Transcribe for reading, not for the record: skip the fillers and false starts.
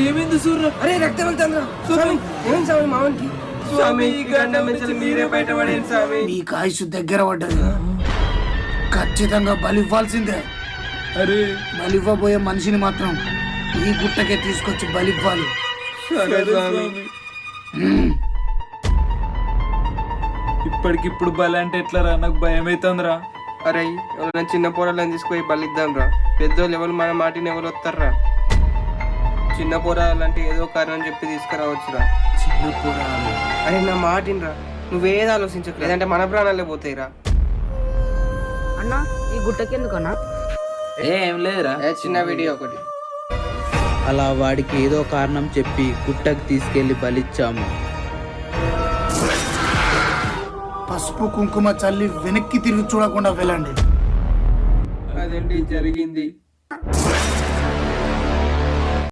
ఏమైంది సూర్య? అరే రక్తం వెళ్తాను స్వామి. ఏం స్వామి మామకి? స్వామి గండం నుంచి మీరే బయటపడేది స్వామి. మీకు ఆయుష్ దగ్గర పడ్డది, ఖచ్చితంగా బలి ఇవ్వాల్సిందే. అరే బలివ్వబోయే మనిషిని మాత్రం ఈ గుట్టకే తీసుకొచ్చి బలివ్వాలి. సరే స్వామి. ఇప్పటికిప్పుడు బలి అంటే ఎట్లరా? నాకు భయం అవుతుందిరా. అరే ఎవరైనా చిన్న పోరాళ్ళని తీసుకుపోయి బలిద్దాం రా. పెద్దోళ్ళు ఎవరు మన మాటిని ఎవరు వస్తారా? చిన్న పోరాలంటే ఏదో కారణం చెప్పి తీసుకురావచ్చురా. చిన్న పోరాలు. అరే నా మాటినరా, నువ్వేది ఆలోచించకు, లేదంటే మన ప్రాణాలే పోతాయిరా. అన్నా ఈ గుట్టకెందుకన్నా? ఏం లేదురా, చిన్న వీడియో ఒకటి. అలా వాడికి ఏదో కారణం చెప్పి గుట్టకు తీసుకెళ్లి బలిచ్చాము. పసుపు కుంకుమ చల్లి వెనక్కి తిరిగి చూడకుండా వెళ్ళండి. అదేంటి జరిగింది?